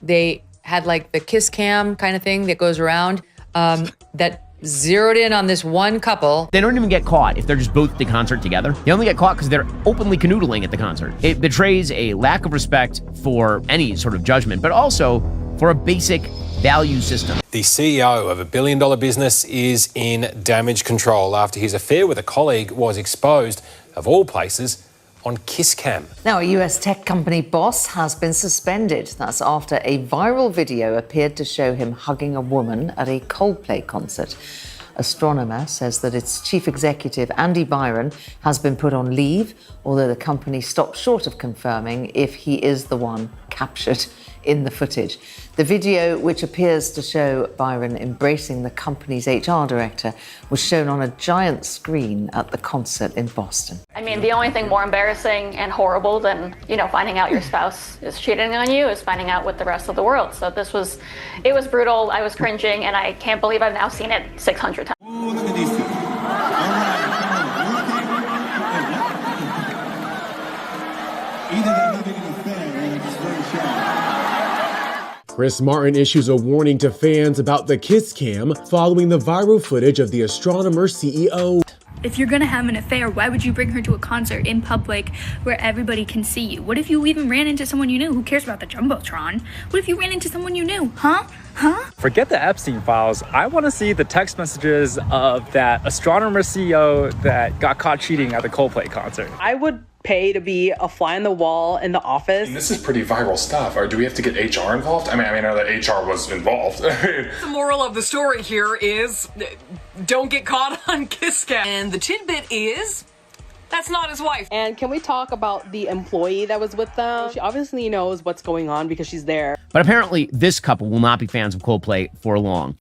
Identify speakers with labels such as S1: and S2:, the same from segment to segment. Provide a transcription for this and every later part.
S1: They had like the kiss cam kind of thing that goes around that zeroed in on this one couple.
S2: They don't even get caught if they're just both at the concert together. They only get caught because they're openly canoodling at the concert. It betrays a lack of respect for any sort of judgment, but also for a basic value system.
S3: The CEO of a billion-dollar business is in damage control after his affair with a colleague was exposed, of all places, on Kiss Cam.
S4: Now, a US tech company boss has been suspended. That's after a viral video appeared to show him hugging a woman at a Coldplay concert. Astronomer says that its chief executive, Andy Byron, has been put on leave, although the company stopped short of confirming if he is the one captured in the footage. The video, which appears to show Byron embracing the company's HR director, was shown on a giant screen at the concert in Boston.
S5: I mean, the only thing more embarrassing and horrible than, finding out your spouse is cheating on you is finding out with the rest of the world. So it was brutal. I was cringing, and I can't believe I've now seen it 600 times.
S6: Oh, look at these two. All right, come on. Either they're having an affair or they're just very shy.
S7: Chris Martin issues a warning to fans about the kiss cam following the viral footage of the Astronomer CEO.
S8: If you're gonna have an affair, why would you bring her to a concert in public where everybody can see you? What if you even ran into someone you knew? Who cares about the Jumbotron? What if you ran into someone you knew? Huh?
S9: Forget the Epstein files. I want to see the text messages of that Astronomer CEO that got caught cheating at the Coldplay concert.
S10: I would pay to be a fly on the wall in the office.
S11: This is pretty viral stuff. Or do we have to get HR involved? I know that HR was involved.
S12: The moral of the story here is don't get caught on Kiss Cam. And the tidbit is that's not his wife.
S10: And can we talk about the employee that was with them? She obviously knows what's going on because she's there.
S2: But apparently this couple will not be fans of Coldplay for long.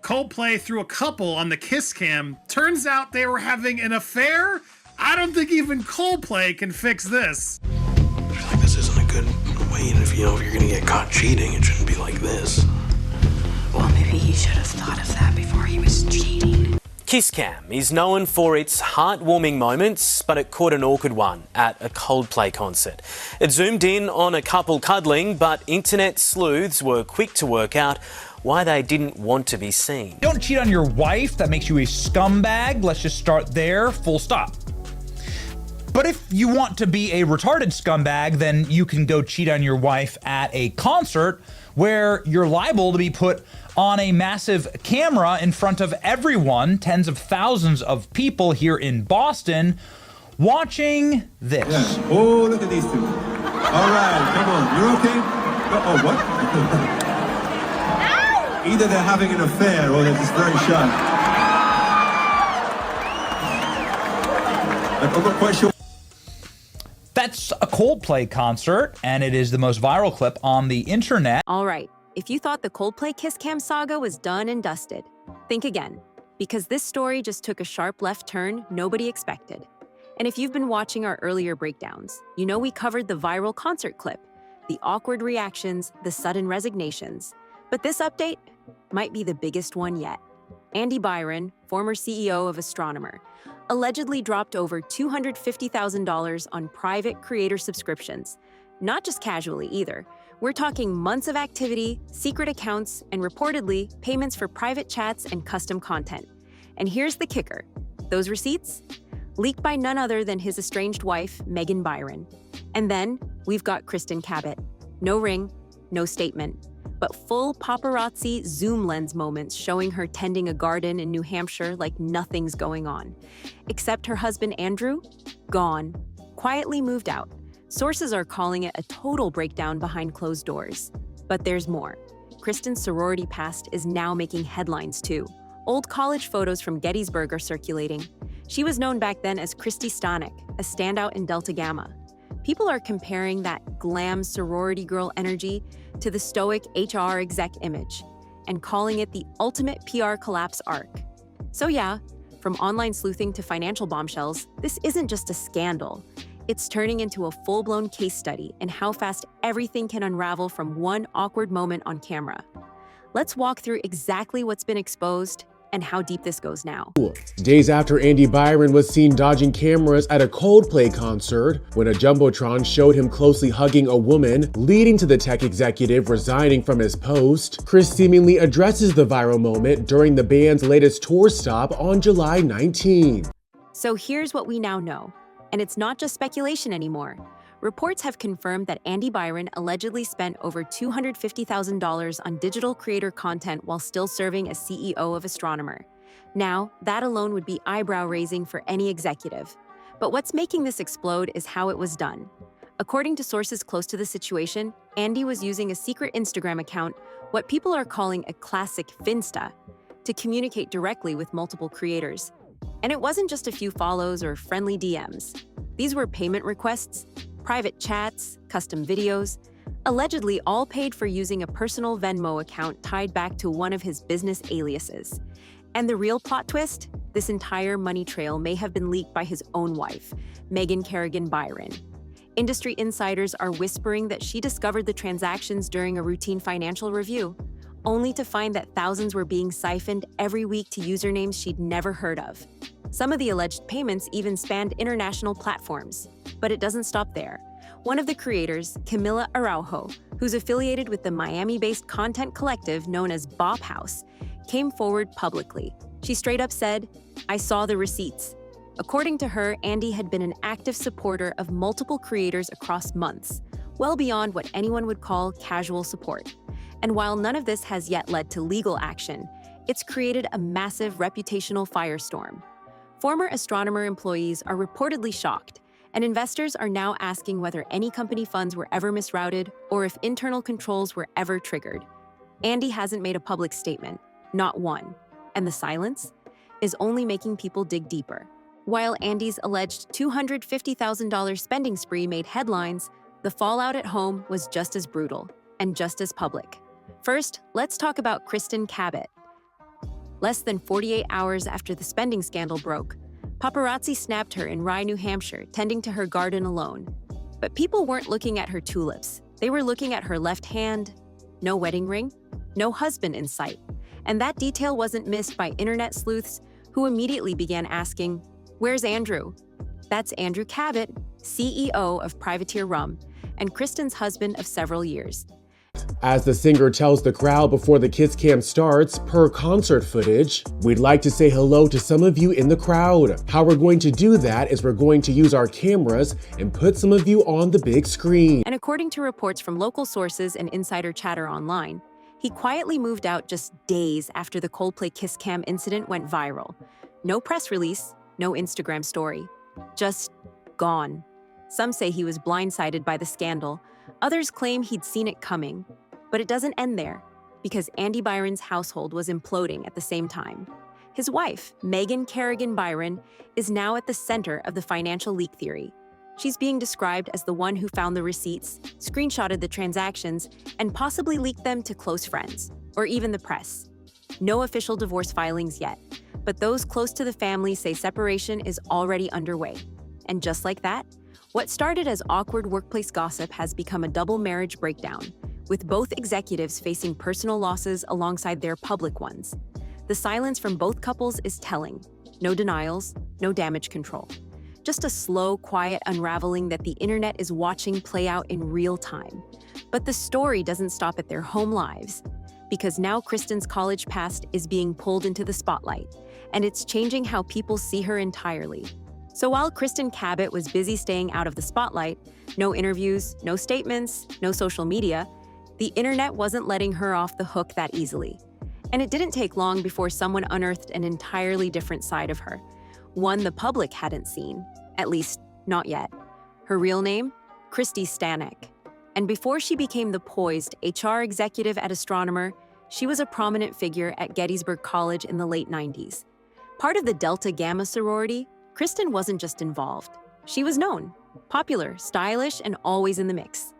S13: Coldplay threw a couple on the kiss cam. Turns out they were having an affair? I don't think even Coldplay can fix this.
S14: I feel like this isn't a good way, and if you're gonna get caught cheating, it shouldn't be like this.
S15: Well, maybe he should have thought of that before he was cheating.
S16: Kiss Cam is known for its heartwarming moments, but it caught an awkward one at a Coldplay concert. It zoomed in on a couple cuddling, but internet sleuths were quick to work out why they didn't want to be seen.
S17: Don't cheat on your wife. That makes you a scumbag. Let's just start there, full stop. But if you want to be a retarded scumbag, then you can go cheat on your wife at a concert where you're liable to be put on a massive camera in front of everyone, tens of thousands of people here in Boston, watching this.
S6: Yes. Oh, look at these two. All right, come on. You're okay? Oh, what? Either they're having an affair or they're just very shy. I'm not quite sure.
S17: That's a Coldplay concert, and it is the most viral clip on the internet.
S18: All right, if you thought the Coldplay Kiss Cam saga was done and dusted, think again, because this story just took a sharp left turn nobody expected. And if you've been watching our earlier breakdowns, you know we covered the viral concert clip, the awkward reactions, the sudden resignations. But this update might be the biggest one yet. Andy Byron, former CEO of Astronomer, allegedly dropped over $250,000 on private creator subscriptions. Not just casually either. We're talking months of activity, secret accounts, and reportedly payments for private chats and custom content. And here's the kicker. Those receipts? Leaked by none other than his estranged wife, Megan Byron. And then we've got Kristin Cabot. No ring, no statement, but full paparazzi zoom lens moments showing her tending a garden in New Hampshire like nothing's going on. Except her husband, Andrew, gone, quietly moved out. Sources are calling it a total breakdown behind closed doors. But there's more. Kristin's sorority past is now making headlines too. Old college photos from Gettysburg are circulating. She was known back then as Kristi Stanek, a standout in Delta Gamma. People are comparing that glam sorority girl energy to the stoic HR exec image and calling it the ultimate PR collapse arc. So yeah, from online sleuthing to financial bombshells, this isn't just a scandal. It's turning into a full-blown case study in how fast everything can unravel from one awkward moment on camera. Let's walk through exactly what's been exposed and how deep this goes now.
S7: Days after Andy Byron was seen dodging cameras at a Coldplay concert, when a jumbotron showed him closely hugging a woman, leading to the tech executive resigning from his post, Kris seemingly addresses the viral moment during the band's latest tour stop on July 19.
S18: So here's what we now know, and it's not just speculation anymore. Reports have confirmed that Andy Byron allegedly spent over $250,000 on digital creator content while still serving as CEO of Astronomer. Now, that alone would be eyebrow-raising for any executive. But what's making this explode is how it was done. According to sources close to the situation, Andy was using a secret Instagram account, what people are calling a classic Finsta, to communicate directly with multiple creators. And it wasn't just a few follows or friendly DMs. These were payment requests, private chats, custom videos, allegedly all paid for using a personal Venmo account tied back to one of his business aliases. And the real plot twist? This entire money trail may have been leaked by his own wife, Megan Kerrigan Byron. Industry insiders are whispering that she discovered the transactions during a routine financial review, only to find that thousands were being siphoned every week to usernames she'd never heard of. Some of the alleged payments even spanned international platforms. But it doesn't stop there. One of the creators, Camila Araujo, who's affiliated with the Miami-based content collective known as Bop House, came forward publicly. She straight up said, "I saw the receipts." According to her, Andy had been an active supporter of multiple creators across months, well beyond what anyone would call casual support. And while none of this has yet led to legal action, it's created a massive reputational firestorm. Former Astronomer employees are reportedly shocked, and investors are now asking whether any company funds were ever misrouted or if internal controls were ever triggered. Andy hasn't made a public statement, not one, and the silence is only making people dig deeper. While Andy's alleged $250,000 spending spree made headlines, the fallout at home was just as brutal and just as public. First, let's talk about Kristin Cabot. Less than 48 hours after the spending scandal broke, paparazzi snapped her in Rye, New Hampshire, tending to her garden alone. But people weren't looking at her tulips. They were looking at her left hand. No wedding ring, no husband in sight. And that detail wasn't missed by internet sleuths who immediately began asking, "Where's Andrew?" That's Andrew Cabot, CEO of Privateer Rum, and Kristin's husband of several years.
S7: As the singer tells the crowd before the kiss cam starts, per concert footage, "We'd like to say hello to some of you in the crowd. How we're going to do that is we're going to use our cameras and put some of you on the big screen."
S18: And according to reports from local sources and insider chatter online, he quietly moved out just days after the Coldplay kiss cam incident went viral. No press release, no Instagram story. Just gone. Some say he was blindsided by the scandal. Others claim he'd seen it coming. But it doesn't end there, because Andy Byron's household was imploding at the same time. His wife, Megan Kerrigan Byron, is now at the center of the financial leak theory. She's being described as the one who found the receipts, screenshotted the transactions, and possibly leaked them to close friends, or even the press. No official divorce filings yet, but those close to the family say separation is already underway. And just like that, what started as awkward workplace gossip has become a double marriage breakdown, with both executives facing personal losses alongside their public ones. The silence from both couples is telling. No denials, no damage control. Just a slow, quiet unraveling that the internet is watching play out in real time. But the story doesn't stop at their home lives, because now Kristin's college past is being pulled into the spotlight, and it's changing how people see her entirely. So while Kristin Cabot was busy staying out of the spotlight, no interviews, no statements, no social media, the internet wasn't letting her off the hook that easily. And it didn't take long before someone unearthed an entirely different side of her, one the public hadn't seen, at least not yet. Her real name? Kristin Stanek. And before she became the poised HR executive at Astronomer, she was a prominent figure at Gettysburg College in the late 90s. Part of the Delta Gamma sorority, Kristin wasn't just involved. She was known, popular, stylish, and always in the mix.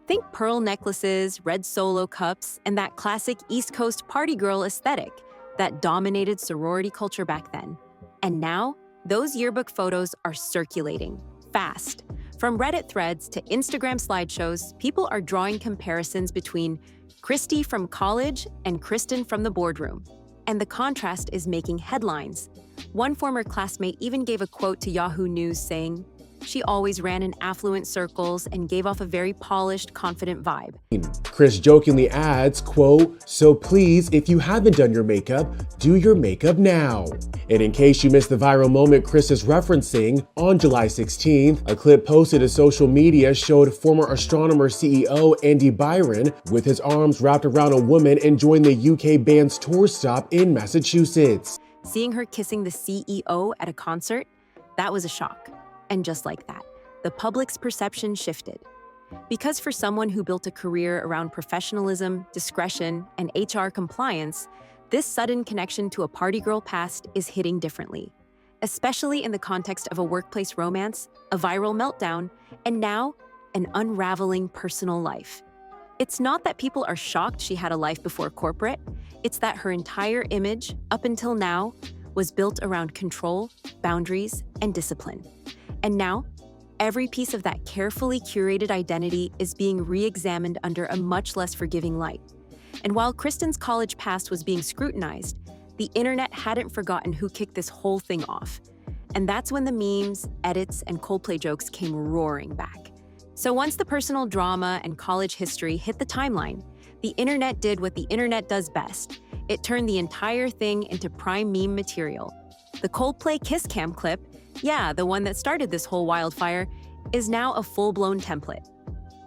S18: Think pearl necklaces, red Solo cups, and that classic East Coast party girl aesthetic that dominated sorority culture back then. And now, those yearbook photos are circulating, fast. From Reddit threads to Instagram slideshows, people are drawing comparisons between Kristin from college and Kristin from the boardroom. And the contrast is making headlines. One former classmate even gave a quote to Yahoo News saying, "She always ran in affluent circles and gave off a very polished, confident vibe."
S7: Kris jokingly adds, quote, "So please, if you haven't done your makeup, do your makeup now." And in case you missed the viral moment Kris is referencing, on July 16th, a clip posted to social media showed former Astronomer CEO Andy Byron with his arms wrapped around a woman enjoying the UK band's tour stop in Massachusetts.
S18: Seeing her kissing the CEO at a concert, that was a shock. And just like that, the public's perception shifted. Because for someone who built a career around professionalism, discretion, and HR compliance, this sudden connection to a party girl past is hitting differently, especially in the context of a workplace romance, a viral meltdown, and now an unraveling personal life. It's not that people are shocked she had a life before corporate, it's that her entire image, up until now, was built around control, boundaries, and discipline. And now, every piece of that carefully curated identity is being re-examined under a much less forgiving light. And while Kristin's college past was being scrutinized, the internet hadn't forgotten who kicked this whole thing off. And that's when the memes, edits, and Coldplay jokes came roaring back. So once the personal drama and college history hit the timeline, the internet did what the internet does best. It turned the entire thing into prime meme material. The Coldplay kiss cam clip, yeah, the one that started this whole wildfire, is now a full-blown template.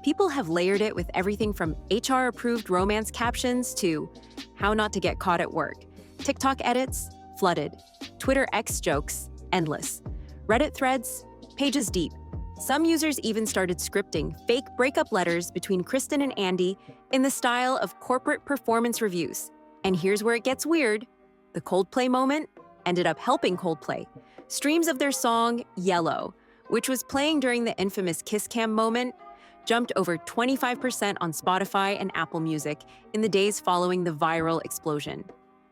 S18: People have layered it with everything from HR-approved romance captions to how not to get caught at work. TikTok edits, flooded. Twitter X jokes, endless. Reddit threads, pages deep. Some users even started scripting fake breakup letters between Kristin and Andy in the style of corporate performance reviews. And here's where it gets weird. The Coldplay moment ended up helping Coldplay. Streams of their song, Yellow, which was playing during the infamous kiss cam moment, jumped over 25% on Spotify and Apple Music in the days following the viral explosion.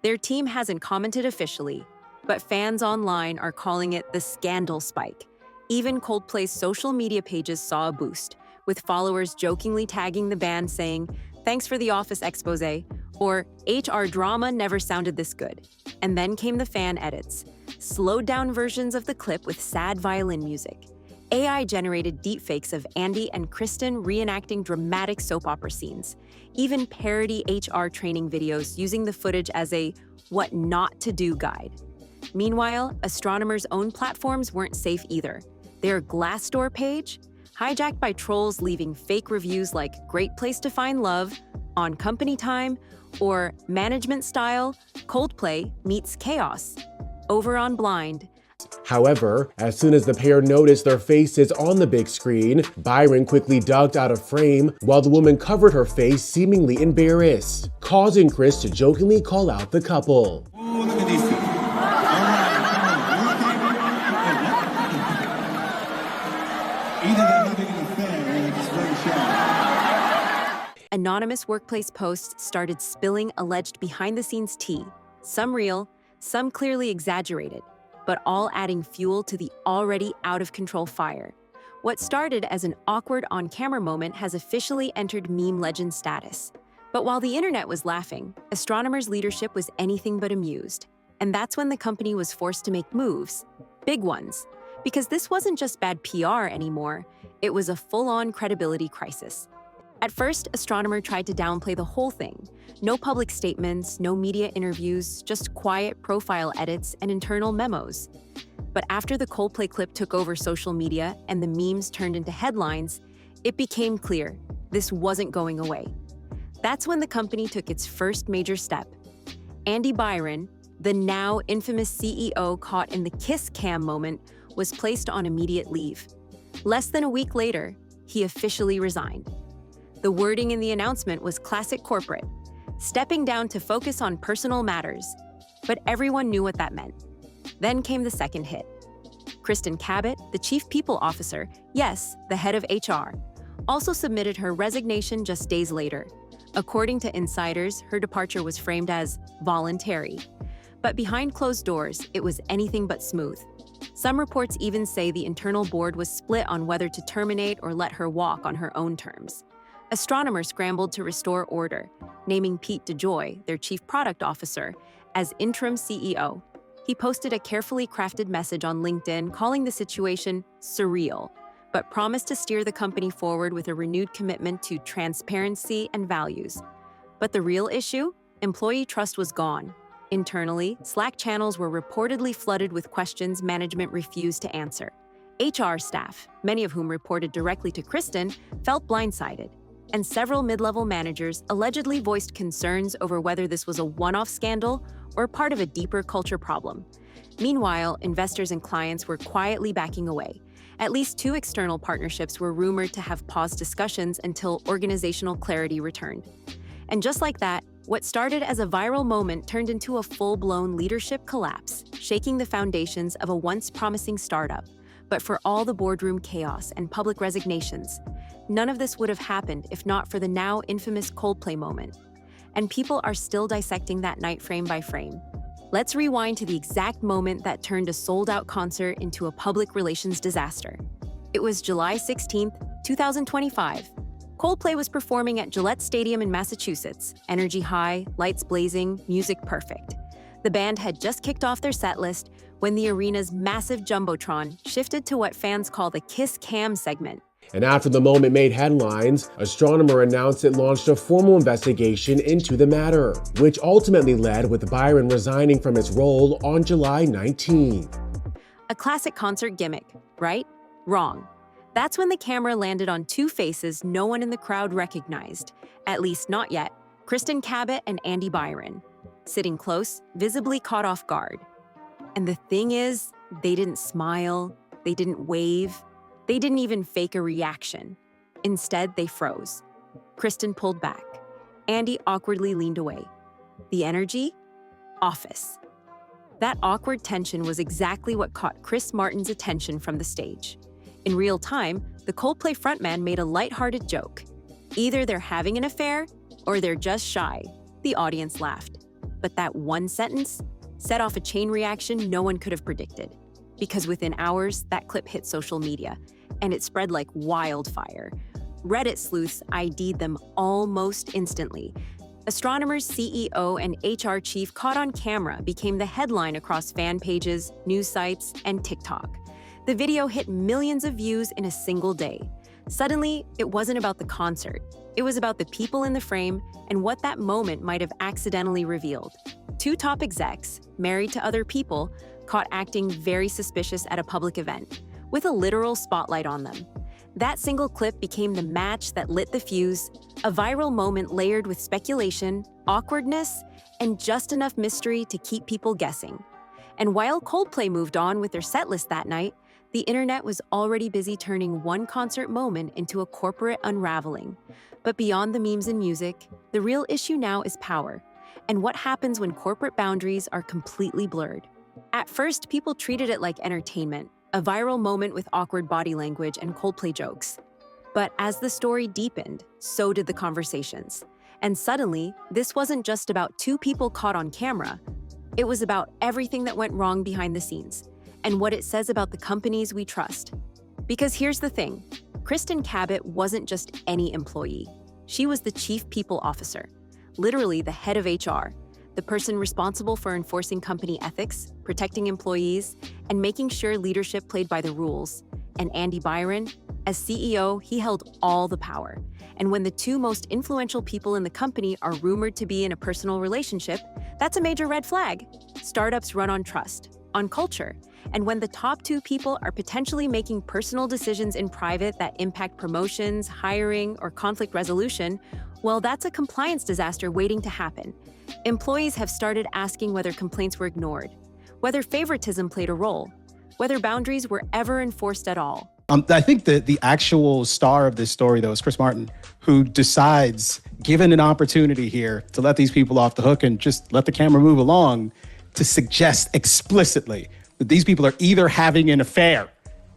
S18: Their team hasn't commented officially, but fans online are calling it the scandal spike. Even Coldplay's social media pages saw a boost, with followers jokingly tagging the band saying, "Thanks for the office expose," or "HR drama never sounded this good." And then came the fan edits, slowed down versions of the clip with sad violin music. AI-generated deepfakes of Andy and Kristin reenacting dramatic soap opera scenes, even parody HR training videos using the footage as a what not to do guide. Meanwhile, Astronomer's own platforms weren't safe either. Their Glassdoor page, hijacked by trolls leaving fake reviews like "Great place to find love," "On company time," or "Management style, Coldplay meets chaos." Over on Blind.
S7: However, as soon as the pair noticed their faces on the big screen, Byron quickly ducked out of frame while the woman covered her face, seemingly embarrassed, causing Kris to jokingly call out the couple.
S6: Oh, look at these two. Either they're having an affair or they're just very shy.
S18: Anonymous workplace posts started spilling alleged behind-the-scenes tea, some real, some clearly exaggerated, but all adding fuel to the already out-of-control fire. What started as an awkward on-camera moment has officially entered meme legend status. But while the internet was laughing, Astronomer's leadership was anything but amused. And that's when the company was forced to make moves, big ones. Because this wasn't just bad PR anymore, it was a full-on credibility crisis. At first, Astronomer tried to downplay the whole thing. No public statements, no media interviews, just quiet profile edits and internal memos. But after the Coldplay clip took over social media and the memes turned into headlines, it became clear this wasn't going away. That's when the company took its first major step. Andy Byron, the now infamous CEO caught in the kiss cam moment, was placed on immediate leave. Less than a week later, he officially resigned. The wording in the announcement was classic corporate, stepping down to focus on personal matters, but everyone knew what that meant. Then came the second hit. Kristin Cabot, the chief people officer, yes, the head of HR, also submitted her resignation just days later. According to insiders, her departure was framed as voluntary. But behind closed doors, it was anything but smooth. Some reports even say the internal board was split on whether to terminate or let her walk on her own terms. Astronomer scrambled to restore order, naming Pete DeJoy, their chief product officer, as interim CEO. He posted a carefully crafted message on LinkedIn calling the situation surreal, but promised to steer the company forward with a renewed commitment to transparency and values. But the real issue? Employee trust was gone. Internally, Slack channels were reportedly flooded with questions management refused to answer. HR staff, many of whom reported directly to Kristin, felt blindsided, and several mid-level managers allegedly voiced concerns over whether this was a one-off scandal or part of a deeper culture problem. Meanwhile, investors and clients were quietly backing away. At least 2 external partnerships were rumored to have paused discussions until organizational clarity returned. And just like that, what started as a viral moment turned into a full-blown leadership collapse, shaking the foundations of a once promising startup. But for all the boardroom chaos and public resignations, none of this would have happened if not for the now infamous Coldplay moment. And people are still dissecting that night frame by frame. Let's rewind to the exact moment that turned a sold-out concert into a public relations disaster. It was July 16th, 2025. Coldplay was performing at Gillette Stadium in Massachusetts. Energy high, lights blazing, music perfect. The band had just kicked off their set list when the arena's massive jumbotron shifted to what fans call the Kiss Cam segment.
S7: And after the moment made headlines, Astronomer announced it launched a formal investigation into the matter, which ultimately led with Byron resigning from his role on July 19.
S18: A classic concert gimmick, right? Wrong. That's when the camera landed on 2 faces no one in the crowd recognized, at least not yet, Kristin Cabot and Andy Byron. Sitting close, visibly caught off guard. And the thing is, they didn't smile, they didn't wave, they didn't even fake a reaction. Instead, they froze. Kristin pulled back. Andy awkwardly leaned away. The energy? Office. That awkward tension was exactly what caught Chris Martin's attention from the stage. In real time, the Coldplay frontman made a lighthearted joke. Either they're having an affair, or they're just shy. The audience laughed. But that one sentence set off a chain reaction no one could have predicted. Because within hours, that clip hit social media, and it spread like wildfire. Reddit sleuths ID'd them almost instantly. Astronomer's CEO and HR chief caught on camera became the headline across fan pages, news sites, and TikTok. The video hit millions of views in a single day. Suddenly, it wasn't about the concert. It was about the people in the frame and what that moment might have accidentally revealed. 2 top execs, married to other people, caught acting very suspicious at a public event, with a literal spotlight on them. That single clip became the match that lit the fuse, a viral moment layered with speculation, awkwardness, and just enough mystery to keep people guessing. And while Coldplay moved on with their setlist that night, the internet was already busy turning one concert moment into a corporate unraveling. But beyond the memes and music, the real issue now is power, and what happens when corporate boundaries are completely blurred. At first, people treated it like entertainment, a viral moment with awkward body language and Coldplay jokes. But as the story deepened, so did the conversations. And suddenly, this wasn't just about 2 people caught on camera. It was about everything that went wrong behind the scenes, and what it says about the companies we trust. Because here's the thing, Kristin Cabot wasn't just any employee. She was the chief people officer, literally the head of HR, the person responsible for enforcing company ethics, protecting employees, and making sure leadership played by the rules. And Andy Byron, as CEO, he held all the power. And when the 2 most influential people in the company are rumored to be in a personal relationship, that's a major red flag. Startups run on trust, on culture. And when the top 2 people are potentially making personal decisions in private that impact promotions, hiring, or conflict resolution, well, that's a compliance disaster waiting to happen. Employees have started asking whether complaints were ignored, whether favoritism played a role, whether boundaries were ever enforced at all.
S19: I think that the actual star of this story, though, is Chris Martin, who decides, given an opportunity here, to let these people off the hook and just let the camera move along, to suggest explicitly that these people are either having an affair.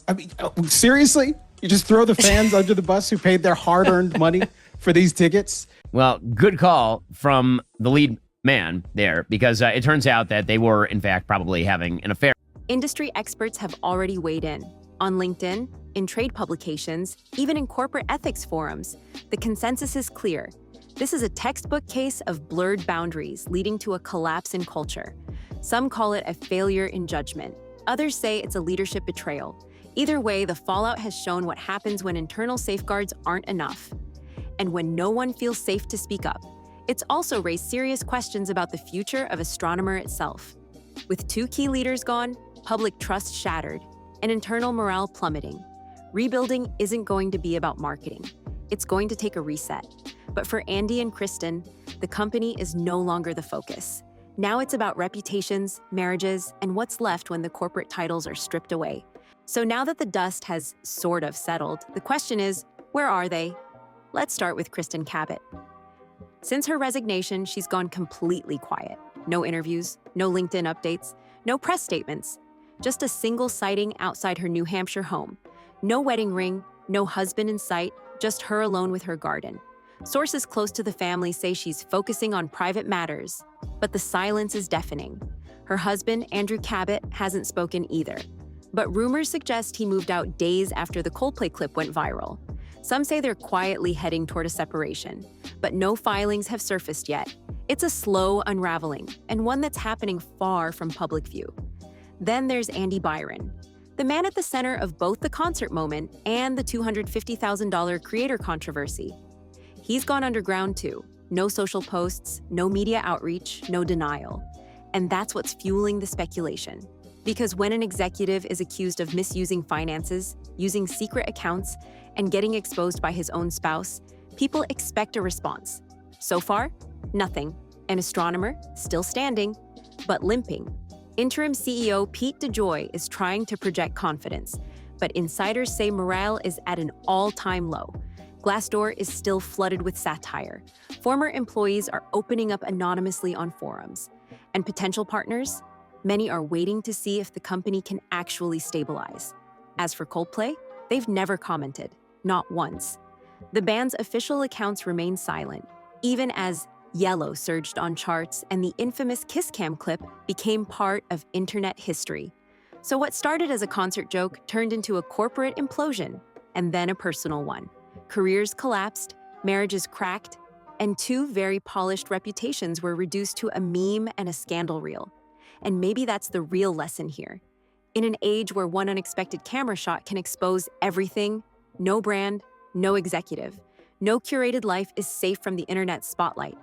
S19: I mean, seriously? You just throw the fans under the bus who paid their hard-earned money for these tickets?
S2: Well, good call from the lead man there, because it turns out that they were, in fact, probably having an affair.
S18: Industry experts have already weighed in. On LinkedIn, in trade publications, even in corporate ethics forums, the consensus is clear. This is a textbook case of blurred boundaries leading to a collapse in culture. Some call it a failure in judgment. Others say it's a leadership betrayal. Either way, the fallout has shown what happens when internal safeguards aren't enough. And when no one feels safe to speak up. It's also raised serious questions about the future of Astronomer itself. With 2 key leaders gone, public trust shattered, and internal morale plummeting, rebuilding isn't going to be about marketing. It's going to take a reset. But for Andy and Kristin, the company is no longer the focus. Now it's about reputations, marriages, and what's left when the corporate titles are stripped away. So now that the dust has sort of settled, the question is, where are they? Let's start with Kristin Cabot. Since her resignation, she's gone completely quiet. No interviews, no LinkedIn updates, no press statements. Just a single sighting outside her New Hampshire home. No wedding ring, no husband in sight, just her alone with her garden. Sources close to the family say she's focusing on private matters, but the silence is deafening. Her husband, Andrew Cabot, hasn't spoken either. But rumors suggest he moved out days after the Coldplay clip went viral. Some say they're quietly heading toward a separation, but no filings have surfaced yet. It's a slow unraveling, and one that's happening far from public view. Then there's Andy Byron, the man at the center of both the concert moment and the $250,000 creator controversy. He's gone underground too. No social posts, no media outreach, no denial. And that's what's fueling the speculation. Because when an executive is accused of misusing finances, using secret accounts, and getting exposed by his own spouse, people expect a response. So far, nothing. An astronomer, still standing, but limping. Interim CEO Pete DeJoy is trying to project confidence, but insiders say morale is at an all-time low. Glassdoor is still flooded with satire. Former employees are opening up anonymously on forums. And potential partners? Many are waiting to see if the company can actually stabilize. As for Coldplay, they've never commented, not once. The band's official accounts remain silent, even as Yellow surged on charts and the infamous Kiss Cam clip became part of internet history. So what started as a concert joke turned into a corporate implosion, and then a personal one. Careers collapsed, marriages cracked, and 2 very polished reputations were reduced to a meme and a scandal reel. And maybe that's the real lesson here. In an age where one unexpected camera shot can expose everything, no brand, no executive, no curated life is safe from the internet's spotlight.